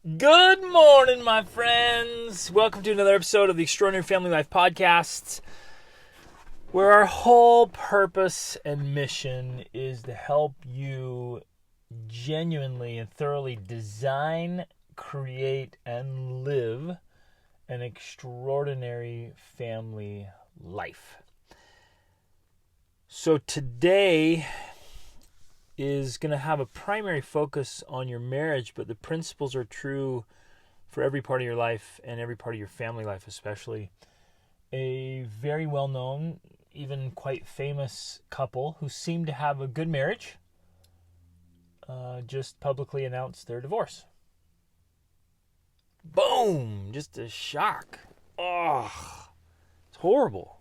Good morning, my friends. Welcome to another episode of the Extraordinary Family Life Podcast, where our whole purpose and mission is to help you genuinely and thoroughly design, create, and live an extraordinary family life. So today is going to have a primary focus on your marriage, but the principles are true for every part of your life and every part of your family life especially. A very well-known, even quite famous couple who seem to have a good marriage just publicly announced their divorce. Boom! Just a shock. Oh, it's horrible.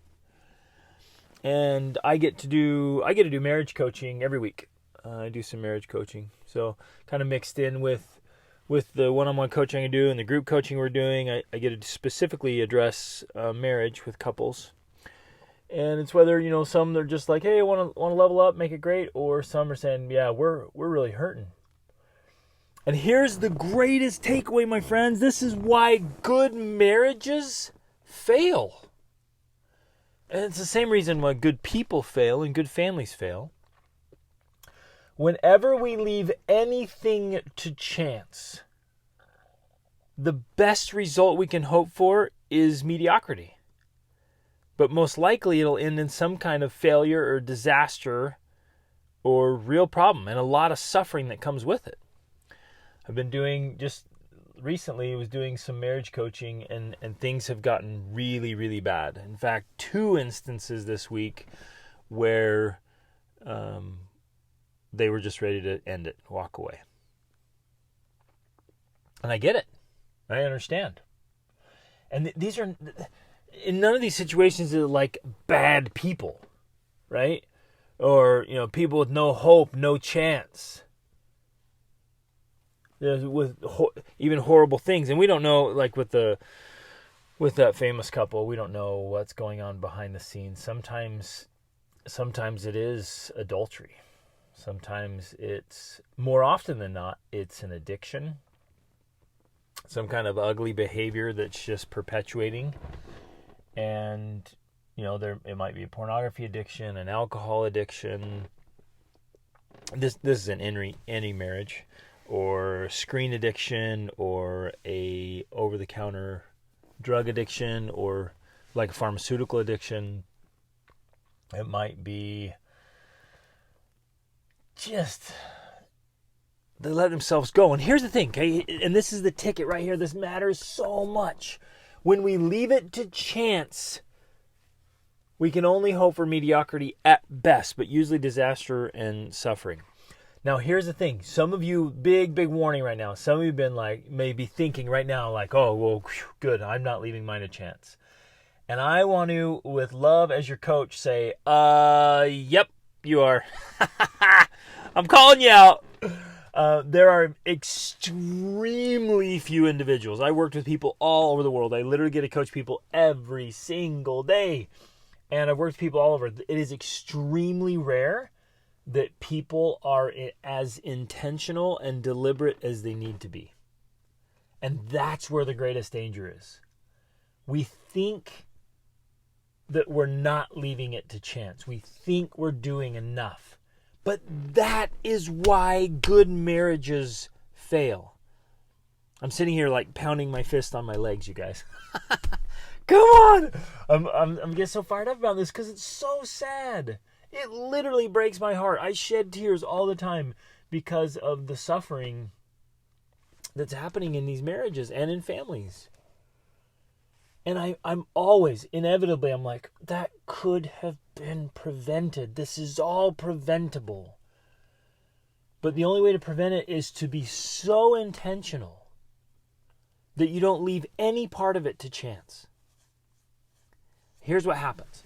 And I get to do marriage coaching every week. I do some marriage coaching, so kind of mixed in with the one-on-one coaching I do and the group coaching we're doing. I get to specifically address marriage with couples, and it's whether some they're just like, hey, I want to level up, make it great, or some are saying, yeah, we're really hurting. And here's the greatest takeaway, my friends. This is why good marriages fail, and it's the same reason why good people fail and good families fail. Whenever we leave anything to chance, the best result we can hope for is mediocrity. But most likely it'll end in some kind of failure or disaster or real problem and a lot of suffering that comes with it. I've been doing, just recently, was doing some marriage coaching and things have gotten really, really bad. In fact, 2 instances this week where they were just ready to end it, walk away. And I get it. I understand. And these are, in none of these situations are like bad people, right? Or, people with no hope, no chance. With even horrible things. And we don't know, like with that famous couple, we don't know what's going on behind the scenes. Sometimes it is adultery. Sometimes more often than not, it's an addiction. Some kind of ugly behavior that's just perpetuating. And, it might be a pornography addiction, an alcohol addiction. This is in any marriage. Or screen addiction, or a over-the-counter drug addiction, or like a pharmaceutical addiction. It might be just they let themselves go. And here's the thing, okay? And this is the ticket right here. This matters so much. When we leave it to chance, we can only hope for mediocrity at best, but usually disaster and suffering. Now, here's the thing. Some of you, big warning right now. Some of you have been like, maybe thinking right now, like, oh, well, good. I'm not leaving mine a chance. And I want to, with love as your coach, say, yep, you are. I'm calling you out. There are extremely few individuals. I worked with people all over the world. I literally get to coach people every single day. And I've worked with people all over. It is extremely rare that people are as intentional and deliberate as they need to be. And that's where the greatest danger is. We think that we're not leaving it to chance. We think we're doing enough. But that is why good marriages fail. I'm sitting here like pounding my fist on my legs, you guys. Come on! I'm getting so fired up about this because it's so sad. It literally breaks my heart. I shed tears all the time because of the suffering that's happening in these marriages and in families. And I'm always, inevitably, I'm like, that could have been prevented. This is all preventable. But the only way to prevent it is to be so intentional that you don't leave any part of it to chance. Here's what happens.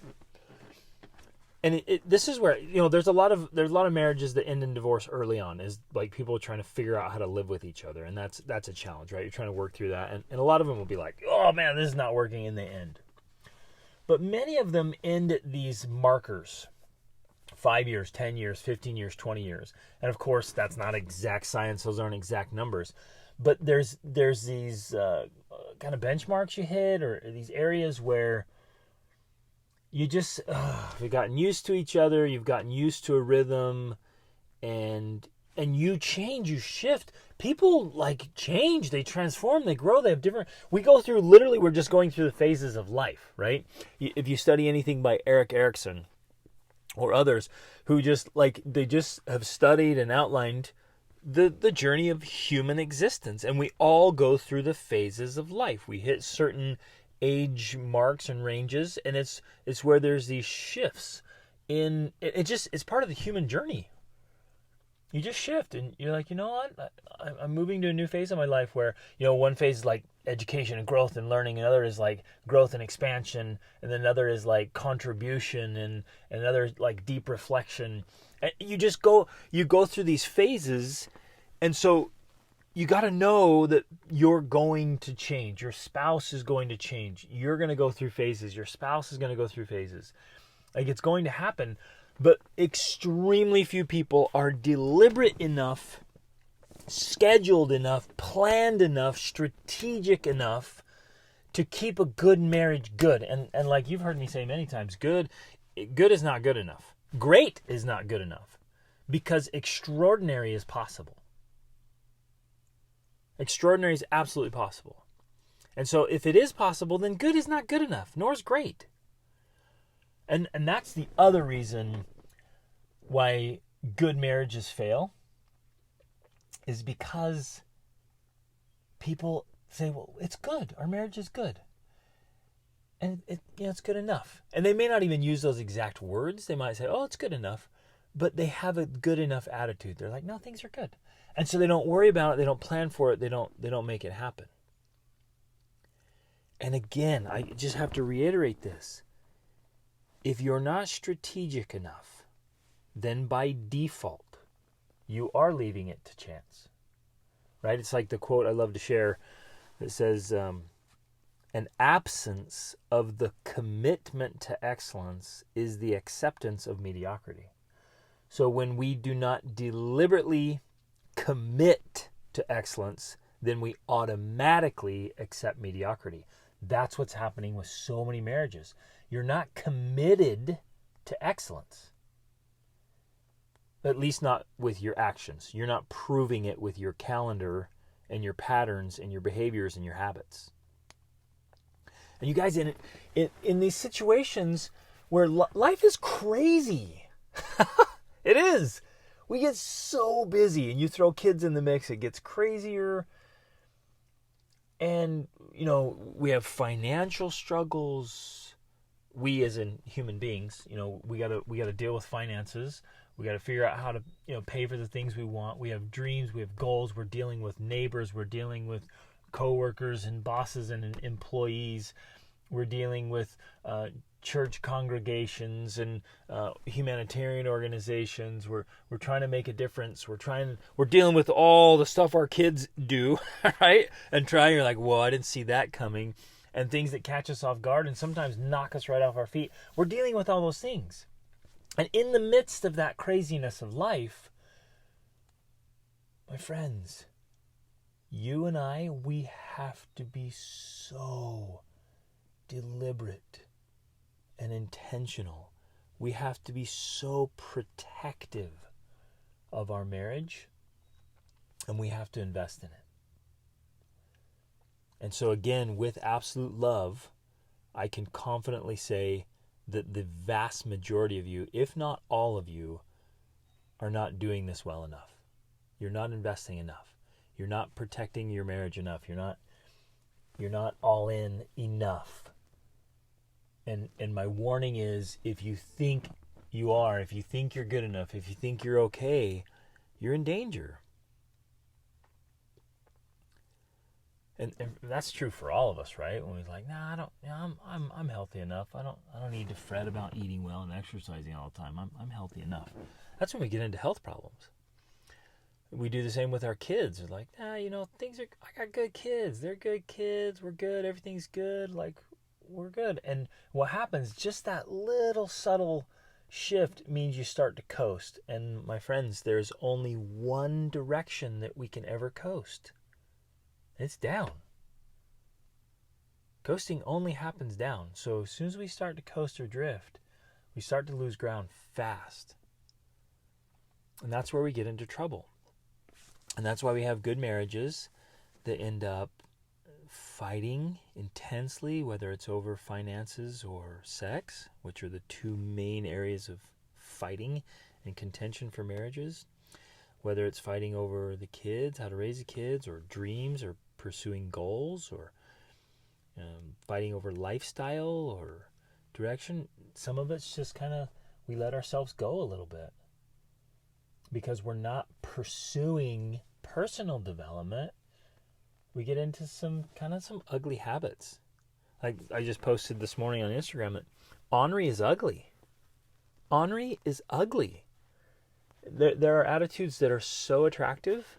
And this is where, there's a lot of marriages that end in divorce early on, is like people trying to figure out how to live with each other. And that's a challenge, right? You're trying to work through that. And a lot of them will be like, oh man, this is not working in the end. But many of them end at these markers, 5 years, 10 years, 15 years, 20 years. And of course, that's not exact science. Those aren't exact numbers. But there's these kind of benchmarks you hit, or these areas where you just you've gotten used to each other, you've gotten used to a rhythm, and you change, you shift. People like change, they transform, they grow, they have different. We go through, literally, we're just going through the phases of life, right? If you study anything by Eric Erickson or others who just like, they just have studied and outlined the journey of human existence, and we all go through the phases of life. We hit certain age marks and ranges, and it's where there's these shifts in it. It's part of the human journey. You just shift, and you're like, you know what? I'm moving to a new phase of my life where, one phase is like education and growth and learning, another is like growth and expansion, and then another is like contribution, and another like deep reflection. And you go through these phases, and so you got to know that you're going to change. Your spouse is going to change. You're going to go through phases. Your spouse is going to go through phases. Like, it's going to happen. But extremely few people are deliberate enough, scheduled enough, planned enough, strategic enough to keep a good marriage good. And like you've heard me say many times, good is not good enough. Great is not good enough, because extraordinary is possible. Extraordinary is absolutely possible. And so if it is possible, then good is not good enough, nor is great. And that's the other reason why good marriages fail, is because people say, well, it's good. Our marriage is good. And it's good enough. And they may not even use those exact words. They might say, oh, it's good enough. But they have a good enough attitude. They're like, no, things are good. And so they don't worry about it. They don't plan for it. They don't make it happen. And again, I just have to reiterate this. If you're not strategic enough, then by default, you are leaving it to chance. Right? It's like the quote I love to share that says, an absence of the commitment to excellence is the acceptance of mediocrity. So when we do not deliberately commit to excellence, then we automatically accept mediocrity. That's what's happening with so many marriages. You're not committed to excellence. At least not with your actions. You're not proving it with your calendar and your patterns and your behaviors and your habits. And you guys, in these situations where life is crazy, it is. We get so busy, and you throw kids in the mix, it gets crazier. And, we have financial struggles. We as in human beings, we gotta deal with finances. We got to figure out how to, pay for the things we want. We have dreams, we have goals. We're dealing with neighbors. We're dealing with coworkers and bosses and Employees. We're dealing with church congregations and humanitarian organizations. We're trying to make a difference. We're dealing with all the stuff our kids do, right? And you're like, whoa, I didn't see that coming. And things that catch us off guard and sometimes knock us right off our feet. We're dealing with all those things. And in the midst of that craziness of life, my friends, you and I, we have to be so deliberate and intentional. We have to be so protective of our marriage, and we have to invest in it. And so again, with absolute love, I can confidently say that the vast majority of you, if not all of you, are not doing this well enough. You're not investing enough. You're not protecting your marriage enough. You're not all in enough. And my warning is, if you think you are, if you think you're good enough, if you think you're okay, you're in danger. And that's true for all of us, right? When we're like, nah, I'm healthy enough. I don't need to fret about eating well and exercising all the time. I'm healthy enough. That's when we get into health problems. We do the same with our kids. We're like, I got good kids. They're good kids. We're good. Everything's good. Like, we're good. And what happens, just that little subtle shift means you start to coast. And my friends, there's only one direction that we can ever coast. It's down. Coasting only happens down. So as soon as we start to coast or drift, we start to lose ground fast. And that's where we get into trouble. And that's why we have good marriages that end up fighting intensely, whether it's over finances or sex, which are the two main areas of fighting and contention for marriages. Whether it's fighting over the kids, how to raise the kids, or dreams, or pursuing goals, or fighting over lifestyle or direction. Some of it's just kind of, we let ourselves go a little bit because we're not pursuing personal development. We get into some ugly habits. Like I just posted this morning on Instagram that ornery is ugly. Ornery is ugly. There are attitudes that are so attractive,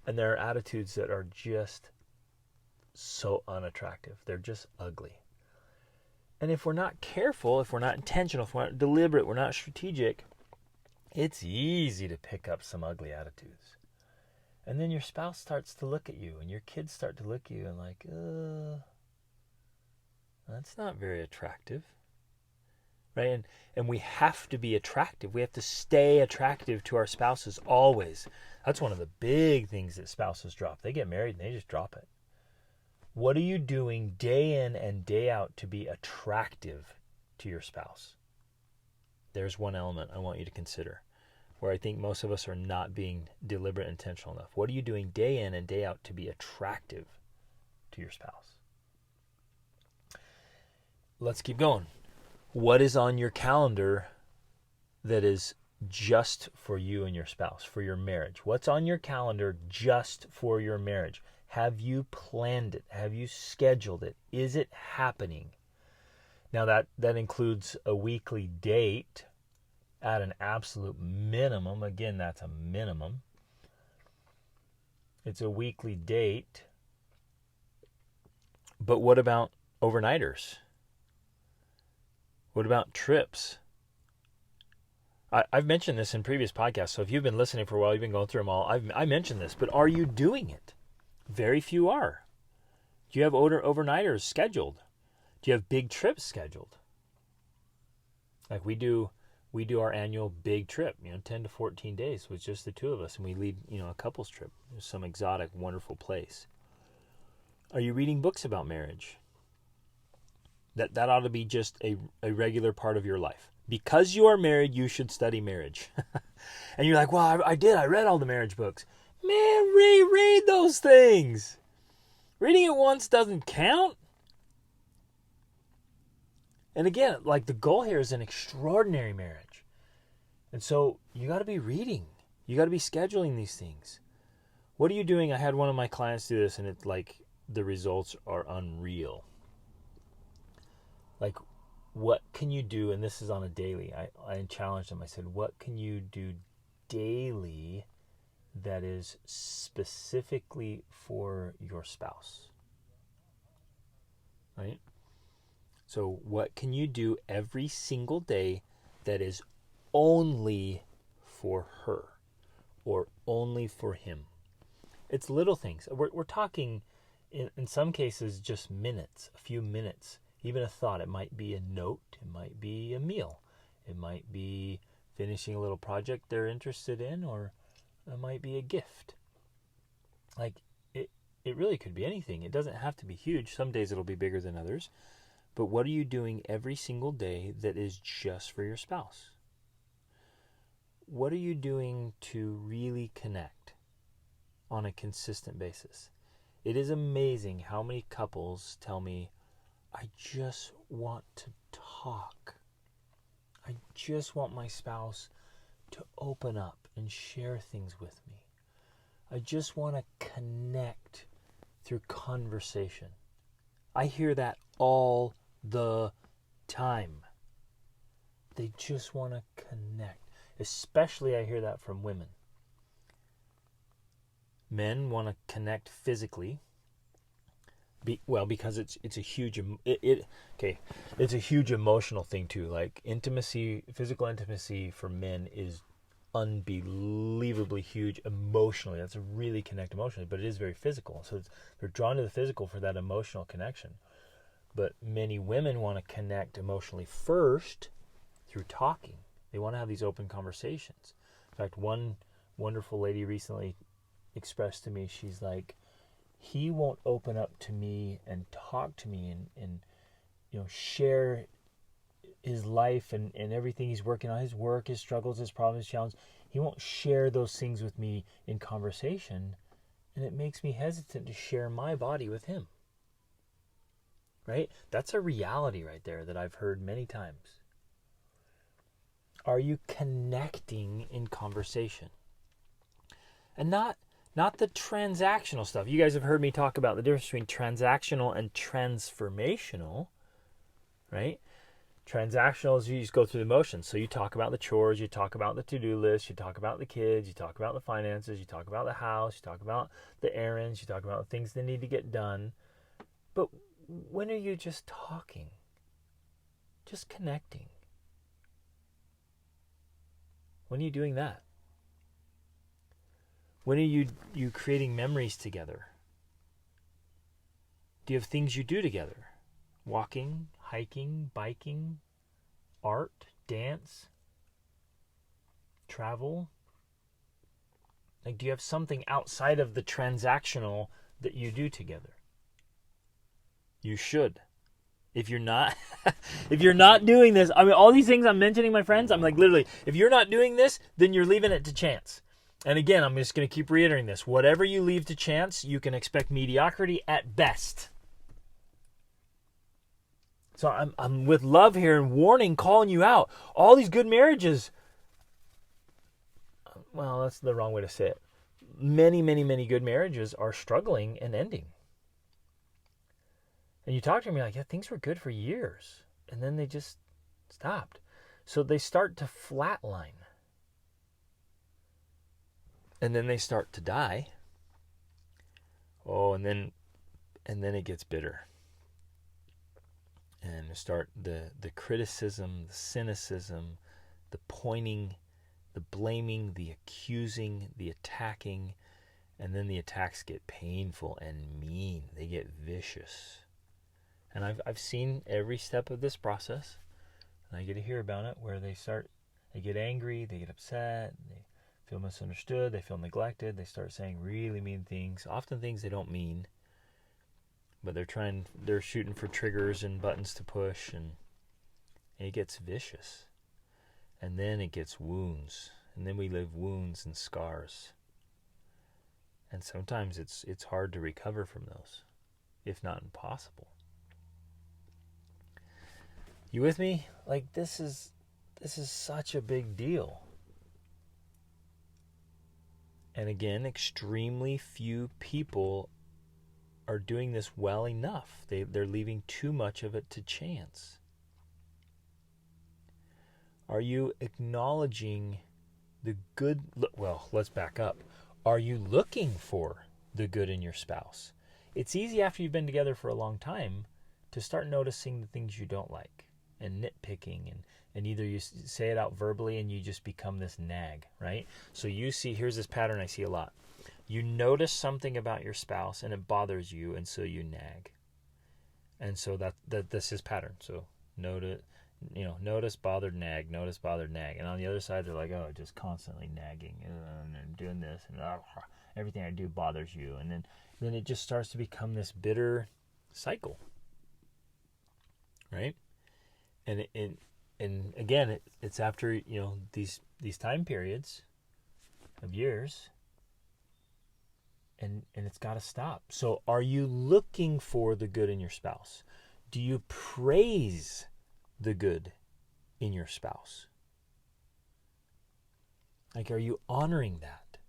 and there are attitudes that are just so unattractive. They're just ugly. And if we're not careful, if we're not intentional, if we're not deliberate, we're not strategic, it's easy to pick up some ugly attitudes. And then your spouse starts to look at you, and your kids start to look at you and like, that's not very attractive. Right? And we have to be attractive. We have to stay attractive to our spouses always. That's one of the big things that spouses drop. They get married and they just drop it. What are you doing day in and day out to be attractive to your spouse? There's one element I want you to consider where I think most of us are not being deliberate and intentional enough. What are you doing day in and day out to be attractive to your spouse? Let's keep going. What is on your calendar that is just for you and your spouse, for your marriage? What's on your calendar just for your marriage? Have you planned it? Have you scheduled it? Is it happening? Now that includes a weekly date at an absolute minimum. Again, that's a minimum. It's a weekly date. But what about overnighters? What about trips? I've mentioned this in previous podcasts, so if you've been listening for a while, you've been going through them all, I mentioned this, but are you doing it? Very few are. Do you have overnighters scheduled? Do you have big trips scheduled? Like we do our annual big trip, 10 to 14 days with just the two of us, and we lead, a couples trip to some exotic, wonderful place. Are you reading books about marriage? That ought to be just a regular part of your life. Because you are married, you should study marriage. And you're like, well, I read all the marriage books. Man, reread those things. Reading it once doesn't count. And again, like the goal here is an extraordinary marriage. And so you got to be reading. You got to be scheduling these things. What are you doing? I had one of my clients do this, and it's like the results are unreal. Like, what can you do? And this is on a daily. I challenged them. I said, what can you do daily that is specifically for your spouse? Right? So what can you do every single day that is only for her or only for him? It's little things. We're talking, in some cases, just minutes, a few minutes. Even a thought. It might be a note. It might be a meal. It might be finishing a little project they're interested in, or it might be a gift. Like, it really could be anything. It doesn't have to be huge. Some days it'll be bigger than others. But what are you doing every single day that is just for your spouse? What are you doing to really connect on a consistent basis? It is amazing how many couples tell me, I just want to talk. I just want my spouse to open up and share things with me. I just want to connect through conversation. I hear that all the time. They just want to connect. Especially I hear that from women. Men want to connect physically. Because it's a huge it's a huge emotional thing too. Like intimacy, physical intimacy for men is unbelievably huge emotionally. That's a really connect emotionally, but it is very physical. So they're drawn to the physical for that emotional connection. But many women want to connect emotionally first through talking. They want to have these open conversations. In fact, one wonderful lady recently expressed to me, she's like, he won't open up to me and talk to me and share his life and everything he's working on, his work, his struggles, his problems, his challenges. He won't share those things with me in conversation, and it makes me hesitant to share my body with him. Right? That's a reality right there that I've heard many times. Are you connecting in conversation? And not the transactional stuff. You guys have heard me talk about the difference between transactional and transformational, right? Transactional is you just go through the motions. So you talk about the chores, you talk about the to-do list, you talk about the kids, you talk about the finances, you talk about the house, you talk about the errands, you talk about the things that need to get done. But when are you just talking? Just connecting? When are you doing that? When are you creating memories together? Do you have things you do together? Walking, hiking, biking, art, dance, travel? Like, do you have something outside of the transactional that you do together? You should. If you're not doing this, I mean, all these things I'm mentioning, my friends, I'm like, literally, if you're not doing this, then you're leaving it to chance. And again, I'm just going to keep reiterating this. Whatever you leave to chance, you can expect mediocrity at best. So I'm with love here and warning, calling you out. All these good marriages, well, that's the wrong way to say it. Many, many, many good marriages are struggling and ending. And you talk to me like, yeah, things were good for years. And then they just stopped. So they start to flatline. And then they start to die. Oh, and then it gets bitter. And start the criticism, the cynicism, the pointing, the blaming, the accusing, the attacking. And then the attacks get painful and mean. They get vicious. And I've seen every step of this process, and I get to hear about it, where they get angry, they get upset, they feel misunderstood, they feel neglected, they start saying really mean things, often things they don't mean, but they're shooting for triggers and buttons to push, and it gets vicious. And then it gets wounds, and then we live wounds and scars. And sometimes it's hard to recover from those, if not impossible. You with me? Like, this is such a big deal. And again, extremely few people are doing this well enough. They're leaving too much of it to chance. Are you acknowledging the good? Well, let's back up. Are you looking for the good in your spouse? It's easy after you've been together for a long time to start noticing the things you don't like. And nitpicking, and either you say it out verbally and you just become this nag, right? So here's this pattern I see a lot. You notice something about your spouse and it bothers you, and so you nag. And so that's his pattern. So notice, bothered, nag, notice, bothered, nag. And on the other side, they're like, oh, just constantly nagging and doing this, and everything I do bothers you. And then it just starts to become this bitter cycle, right? And again, it's after these time periods of years, and it's got to stop. So, are you looking for the good in your spouse? Do you praise the good in your spouse? Like, are you honoring that?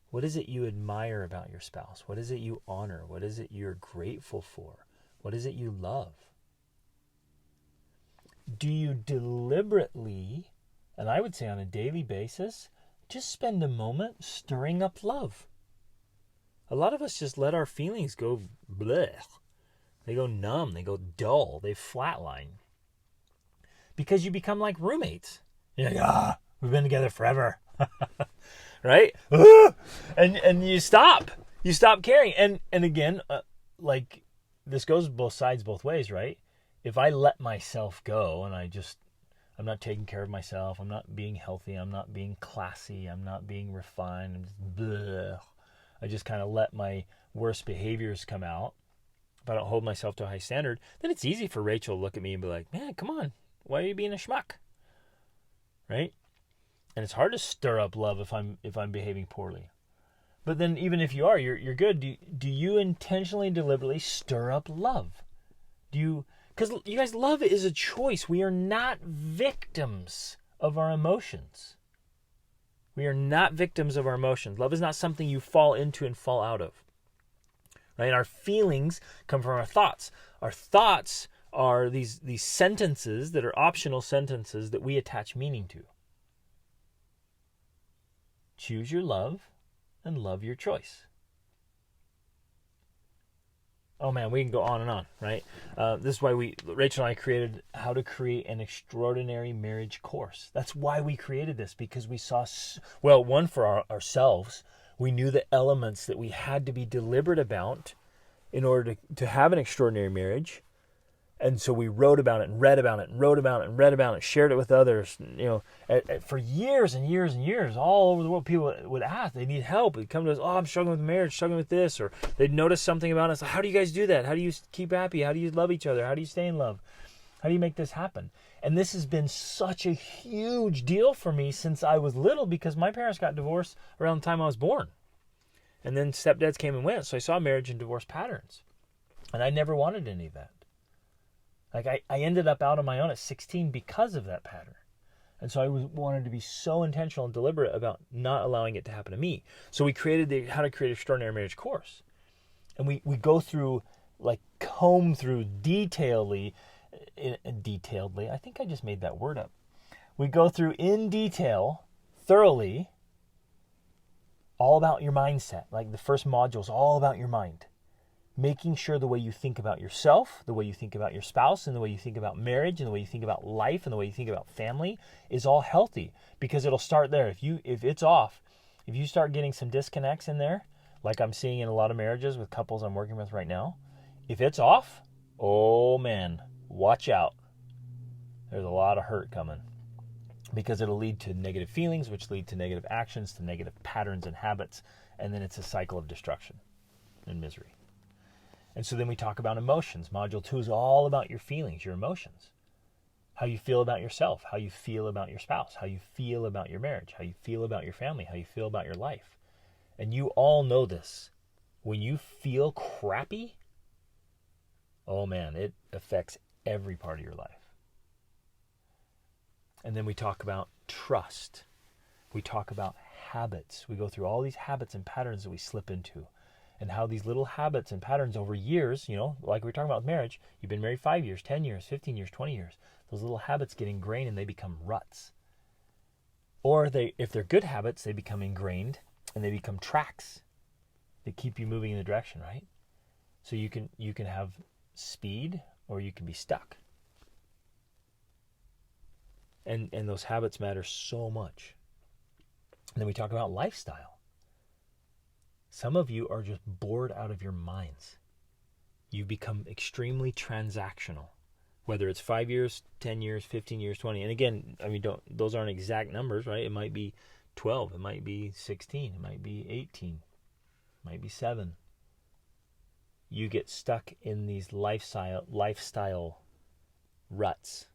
What is it you admire about your spouse? What is it you honor? What is it you're grateful for? What is it you love? Do you deliberately, and I would say on a daily basis, just spend a moment stirring up love? A lot of us just let our feelings go bleh. They go numb, they go dull, they flatline. Because you become like roommates. You're like, We've been together forever. Right? And you stop caring. And again, like this goes both sides, both ways, right? If I let myself go and I'm not taking care of myself, I'm not being healthy, I'm not being classy, I'm not being refined, I'm just bleh. I just kind of let my worst behaviors come out. If I don't hold myself to a high standard, then it's easy for Rachel to look at me and be like, man, come on, why are you being a schmuck? Right? And it's hard to stir up love if I'm behaving poorly. But then even if you are, you're good. Do you intentionally, deliberately stir up love? Because you guys, love is a choice. We are not victims of our emotions. We are not victims of our emotions. Love is not something you fall into and fall out of. Right? Our feelings come from our thoughts. Our thoughts are these sentences that are optional sentences that we attach meaning to. Choose your love and love your choice. Oh man, we can go on and on, right? This is why Rachel and I created How to Create an Extraordinary Marriage course. That's why we created this, because we saw, one, for ourselves, we knew the elements that we had to be deliberate about in order to have an extraordinary marriage. And so we wrote about it and read about it and wrote about it and read about it, shared it with others. For years and years and years, all over the world, people would ask. They need help. They'd come to us, oh, I'm struggling with marriage, struggling with this. Or they'd notice something about us. How do you guys do that? How do you keep happy? How do you love each other? How do you stay in love? How do you make this happen? And this has been such a huge deal for me since I was little, because my parents got divorced around the time I was born. And then stepdads came and went. So I saw marriage and divorce patterns. And I never wanted any of that. Like I ended up out on my own at 16 because of that pattern. And so I wanted to be so intentional and deliberate about not allowing it to happen to me. So we created the How to Create an Extraordinary Marriage course. And we go through, comb through detailedly, I think I just made that word up. We go through in detail, thoroughly, all about your mindset. Like the first module is all about your mind. Making sure the way you think about yourself, the way you think about your spouse, and the way you think about marriage, and the way you think about life, and the way you think about family is all healthy, because it'll start there. If it's off, if you start getting some disconnects in there, like I'm seeing in a lot of marriages with couples I'm working with right now, if it's off, oh man, watch out. There's a lot of hurt coming, because it'll lead to negative feelings, which lead to negative actions, to negative patterns and habits, and then it's a cycle of destruction and misery. And so then we talk about emotions. Module 2 is all about your feelings, your emotions. How you feel about yourself, how you feel about your spouse, how you feel about your marriage, how you feel about your family, how you feel about your life. And you all know this. When you feel crappy, oh man, it affects every part of your life. And then we talk about trust. We talk about habits. We go through all these habits and patterns that we slip into. And how these little habits and patterns over years, like we were talking about with marriage, you've been married 5 years, 10 years, 15 years, 20 years. Those little habits get ingrained and they become ruts. Or if they're good habits, they become ingrained and they become tracks that keep you moving in the direction, right? So you can have speed or you can be stuck. And those habits matter so much. And then we talk about lifestyle. Some of you are just bored out of your minds. You become extremely transactional, whether it's 5 years, 10 years, 15 years, 20. And again, those aren't exact numbers, right? It might be 12, it might be 16, it might be 18, it might be 7. You get stuck in these lifestyle ruts,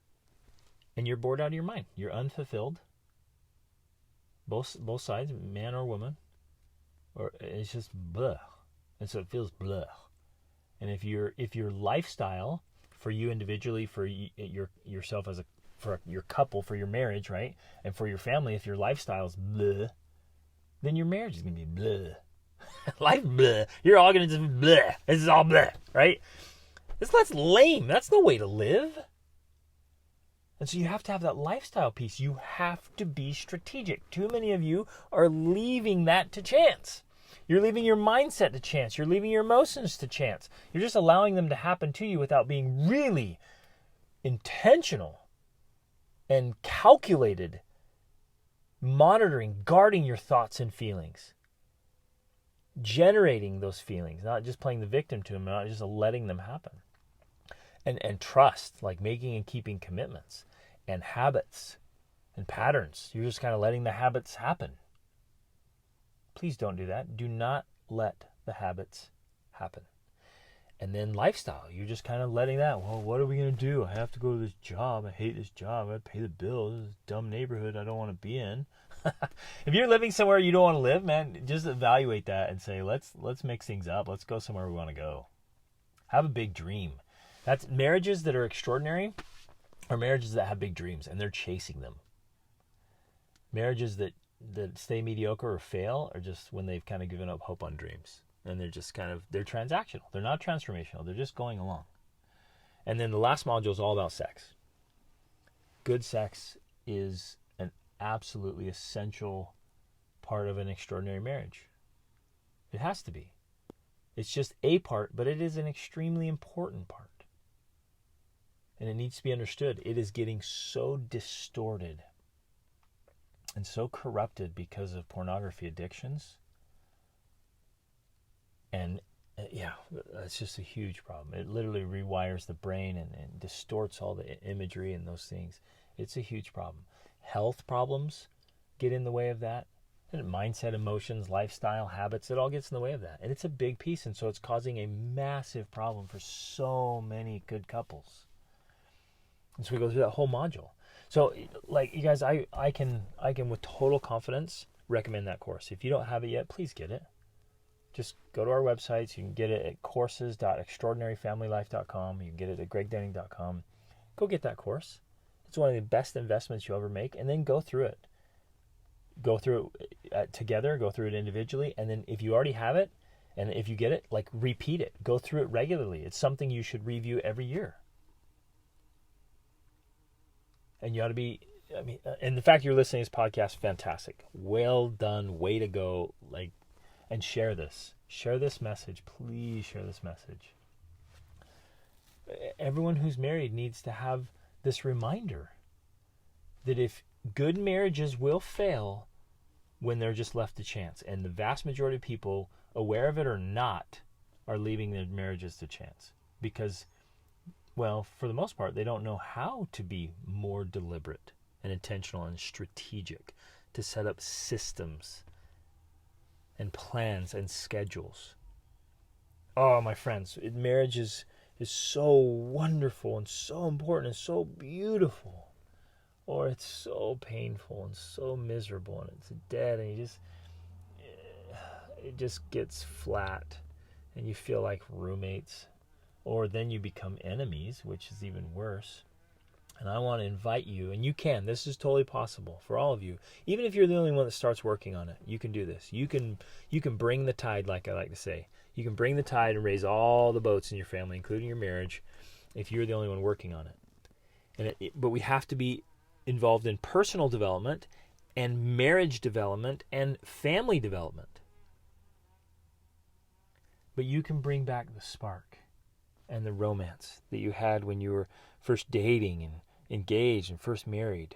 and you're bored out of your mind. You're unfulfilled. Both sides, man or woman. Or it's just blah, and so it feels blah. And if your lifestyle for you individually, for yourself for your couple, for your marriage, right, and for your family, if your lifestyle is blah, then your marriage is gonna be blah. Life blah. You're all gonna just blah. This is all blah, right? That's lame. That's no way to live. And so you have to have that lifestyle piece. You have to be strategic. Too many of you are leaving that to chance. You're leaving your mindset to chance. You're leaving your emotions to chance. You're just allowing them to happen to you without being really intentional and calculated monitoring, guarding your thoughts and feelings, generating those feelings, not just playing the victim to them, not just letting them happen. And trust, like making and keeping commitments, and habits and patterns. You're just kind of letting the habits happen. Please don't do that. Do not let the habits happen. And then lifestyle, you're just kind of letting that, well, what are we going to do? I have to go to this job. I hate this job. I have to pay the bills. This is a dumb neighborhood I don't want to be in. If you're living somewhere you don't want to live, man, just evaluate that and say, let's mix things up. Let's go somewhere we want to go. Have a big dream. That's marriages that are extraordinary are marriages that have big dreams and they're chasing them. Marriages that stay mediocre or fail are just when they've kind of given up hope on dreams. And they're just they're transactional. They're not transformational. They're just going along. And then the last module is all about sex. Good sex is an absolutely essential part of an extraordinary marriage. It has to be. It's just a part, but it is an extremely important part. And it needs to be understood. It is getting so distorted and so corrupted because of pornography addictions. And it's just a huge problem. It literally rewires the brain and distorts all the imagery and those things. It's a huge problem. Health problems get in the way of that. And mindset, emotions, lifestyle, habits, it all gets in the way of that. And it's a big piece. And so it's causing a massive problem for so many good couples. And so we go through that whole module. So, like, you guys, I can with total confidence recommend that course. If you don't have it yet, please get it. Just go to our websites. You can get it at courses.extraordinaryfamilylife.com. You can get it at gregdenning.com. Go get that course. It's one of the best investments you'll ever make. And then go through it. Go through it together. Go through it individually. And then if you already have it, and if you get it, like, repeat it. Go through it regularly. It's something you should review every year. And you ought to be, and the fact you're listening to this podcast, fantastic. Well done. Way to go. And share this. Share this message. Please share this message. Everyone who's married needs to have this reminder that if good marriages will fail when they're just left to chance, and the vast majority of people, aware of it or not, are leaving their marriages to chance. Because, well, for the most part, they don't know how to be more deliberate and intentional and strategic, to set up systems and plans and schedules. Oh, my friends, marriage is so wonderful and so important and so beautiful. Or it's so painful and so miserable and it's dead and it just gets flat and you feel like roommates. Or then you become enemies, which is even worse. And I want to invite you, and you can. This is totally possible for all of you. Even if you're the only one that starts working on it, you can do this. You can bring the tide, like I like to say. You can bring the tide and raise all the boats in your family, including your marriage, if you're the only one working on it. But we have to be involved in personal development and marriage development and family development. But you can bring back the spark and the romance that you had when you were first dating and engaged and first married.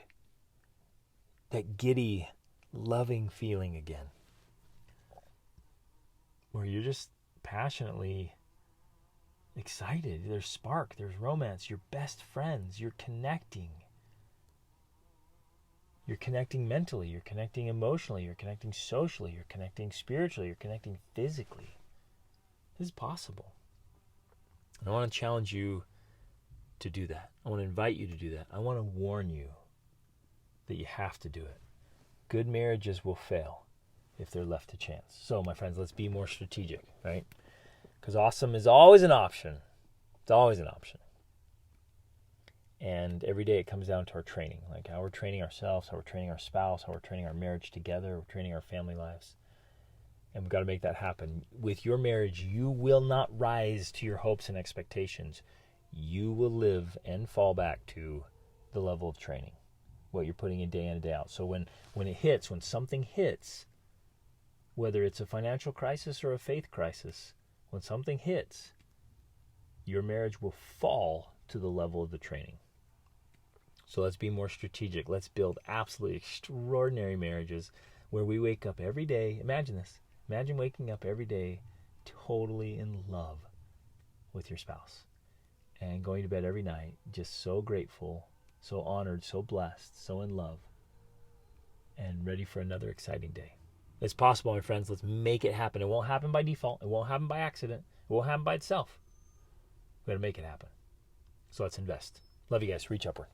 That giddy, loving feeling again. Where you're just passionately excited. There's spark, there's romance, you're best friends, you're connecting. You're connecting mentally, you're connecting emotionally, you're connecting socially, you're connecting spiritually, you're connecting physically. This is possible. And I want to challenge you to do that. I want to invite you to do that. I want to warn you that you have to do it. Good marriages will fail if they're left to chance. So, my friends, let's be more strategic, right? Because awesome is always an option. It's always an option. And every day it comes down to our training, like how we're training ourselves, how we're training our spouse, how we're training our marriage together, we're training our family lives. And we've got to make that happen. With your marriage, you will not rise to your hopes and expectations. You will live and fall back to the level of training, what you're putting in day in and day out. So when something hits, whether it's a financial crisis or a faith crisis, when something hits, your marriage will fall to the level of the training. So let's be more strategic. Let's build absolutely extraordinary marriages where we wake up every day. Imagine this. Imagine waking up every day totally in love with your spouse and going to bed every night just so grateful, so honored, so blessed, so in love, and ready for another exciting day. It's possible, my friends. Let's make it happen. It won't happen by default. It won't happen by accident. It won't happen by itself. We've got to make it happen. So let's invest. Love you guys. Reach upward.